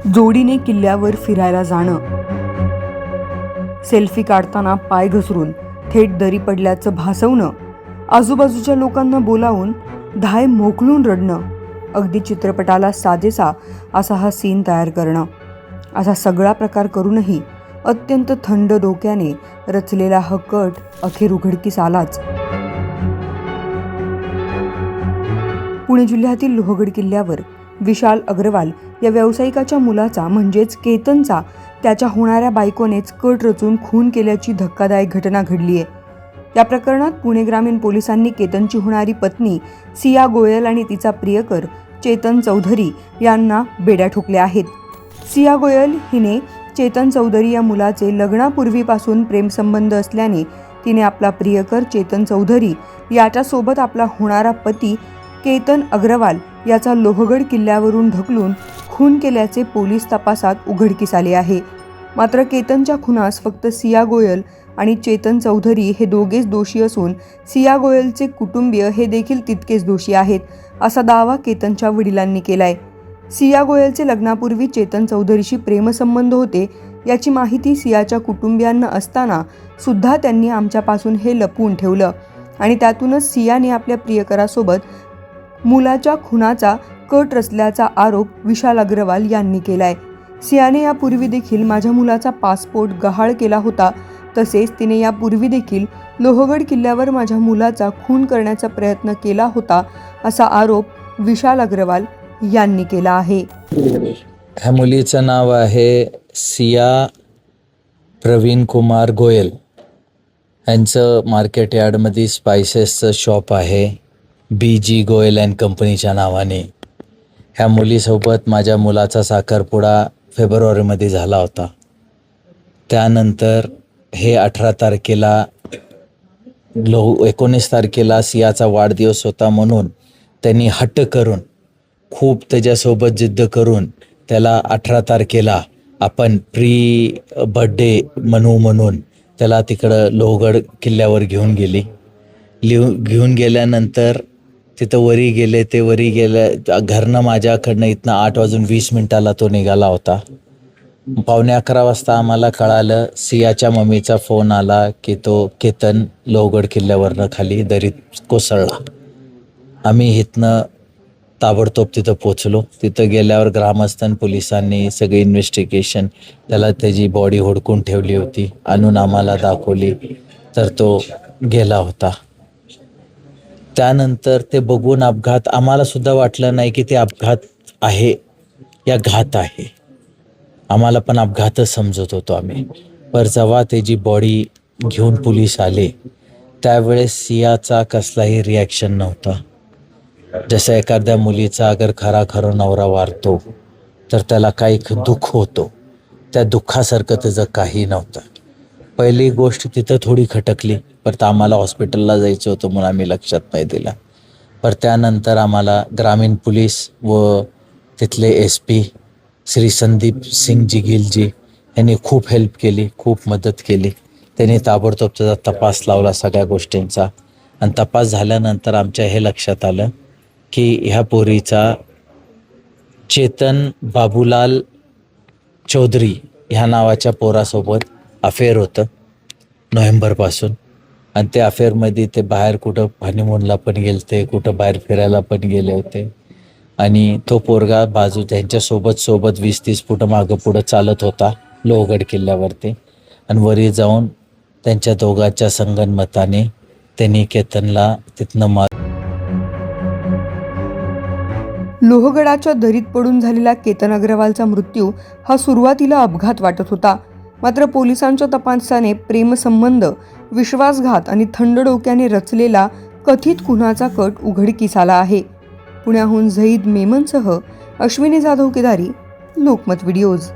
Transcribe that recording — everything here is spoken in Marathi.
जोडीने किल्ल्यावर फिरायला जाणं, सेल्फी काढताना पाय घसरून थेट दरी पडल्याचं भासवणं, आजूबाजूच्या लोकांना बोलावून धाय मोकळून रडणं, अगदी चित्रपटाला साजेसा असा हा सीन तयार करणं, असा सगळा प्रकार करूनही अत्यंत थंड डोक्याने रचलेला हा कट अखेर उघडकीस आलाच. पुणे जिल्ह्यातील लोहगड किल्ल्यावर विशाल अग्रवाल या व्यावसायिकाच्या मुलाचा म्हणजेच केतनचा त्याच्या होणाऱ्या बायकोनेच कट रचून खून केल्याची धक्कादायक घटना घडली आहे. या प्रकरणात पुणे ग्रामीण पोलिसांनी केतनची होणारी पत्नी सिया गोयल आणि तिचा प्रियकर चेतन चौधरी यांना बेड्या ठोकल्या आहेत. सिया गोयल हिने चेतन चौधरी या मुलाचे लग्नापूर्वीपासून प्रेमसंबंध असल्याने तिने आपला प्रियकर चेतन चौधरी याच्यासोबत आपला होणारा पती केतन अग्रवाल याचा लोहगड किल्ल्यावरून ढकलून खून केल्याचे पोलीस तपासात उघडकीस आले आहे. मात्र केतनच्या खुनास फक्त सिया गोयल आणि चेतन चौधरी हे दोघेच दोषी असून सिया गोयलचे कुटुंबीय हे देखील तितकेच दोषी आहेत असा दावा केतनच्या वडिलांनी केलाय. सिया गोयलचे लग्नापूर्वी चेतन चौधरीशी प्रेमसंबंध होते याची माहिती सियाच्या कुटुंबियांना असताना सुद्धा त्यांनी आमच्यापासून हे लपवून ठेवलं आणि त्यातूनच सियाने आपल्या प्रियकरासोबत मुलाच्या खुनाचा कट रचल्याचा आरोप विशाल अग्रवाल यांनी केलाय. सियाने यापूर्वी देखील माझ्या मुलाचा पासपोर्ट गहाळ केला होता, तसेच तिने यापूर्वी देखील लोहगड किल्ल्यावर माझ्या मुलाचा खून करण्याचा प्रयत्न केला होता असा आरोप विशाल अग्रवाल यांनी केला आहे. ह्या मुलीचं नाव आहे सिया प्रवीण कुमार गोयल. यांचं मार्केट यार्डमध्ये स्पायसेसचं शॉप आहे, BG गोयल अँड कंपनीच्या नावाने. ह्या मुलीसोबत माझ्या मुलाचा साखरपुडा फेब्रुवारीमध्ये झाला होता. त्यानंतर हे 18 तारखेला 19 तारखेला सियाचा वाढदिवस होता म्हणून त्यांनी हट्ट करून खूप त्याच्यासोबत जिद्द करून त्याला 18 तारखेला आपण प्री बर्थडे म्हणू म्हणून त्याला तिकडं लोहगड किल्ल्यावर घेऊन गेली. घेऊन गेल्यानंतर तिथं वरी गेले. ते वरी गेल्या घरनं माझ्याकडनं इथनं 8:20 तो निघाला होता. 11:15 वाजता आम्हाला कळालं, सियाच्या मम्मीचा फोन आला की तो केतन लोहगड किल्ल्यावरनं खाली दरीत कोसळला. आम्ही इथनं ताबडतोब तिथं पोचलो. तिथं गेल्यावर ग्रामस्थान पोलिसांनी सगळी इन्व्हेस्टिगेशन, त्याला त्याची बॉडी हुडकून ठेवली होती, आणून आम्हाला दाखवली तर तो गेला होता. त्यानंतर ते बघून अपघात, आम्हाला सुद्धा वाटलं नाही की ते अपघात आहे या घात आहे. आम्हाला पण अपघातच समजत होतो आम्ही. पर जेव्हा त्याची बॉडी घेऊन पोलीस आले त्यावेळेस सियाचा कसलाही रिॲक्शन नव्हता. जसं एखाद्या मुलीचा अगर खरा नवरा वारतो तर त्याला काही दुःख होतो, त्या दुःखासारखं त्याचं काही नव्हतं. पहिली गोष्ट तिथं थोडी खटकली, पर आम्हाला हॉस्पिटलला जायचं होतं म्हणून आम्ही लक्षात नाही दिला. पर त्यानंतर आम्हाला ग्रामीण पोलीस व तिथले SP श्री संदीप सिंगजी गिलजी यांनी खूप हेल्प केली, खूप मदत केली. त्यांनी ताबडतोब त्याचा तपास लावला सगळ्या गोष्टींचा. आणि तपास झाल्यानंतर आमच्या हे लक्षात आलं की ह्या पोरीचा चेतन बाबूलाल चौधरी ह्या नावाच्या पोरासोबत अफेअर होतं नोव्हेंबरपासून. आणि ते अफेअरमध्ये ते बाहेर कुठं हनीमूनला पण गेलते, कुठं बाहेर फिरायला पण गेले होते. आणि तो पोरगा बाजू त्यांच्यासोबत 20-30 फूट मागं पुढं चालत होता लोहगड किल्ल्यावरती. आणि वरी जाऊन त्यांच्या दोघांच्या संगनमताने त्यांनी केतनला तिथनं लोहगडाच्या दरीत पडून झालेला केतन अग्रवालचा मृत्यू हा सुरुवातीला अपघात वाटत होता. मात्र पोलिसांच्या तपासाने प्रेमसंबंध, विश्वासघात आणि थंड डोक्याने रचलेला कथित खुनाचा कट उघडकीस आला आहे. पुण्याहून झईद मेमनसह अश्विनी जाधव केदारी, लोकमत व्हिडिओज.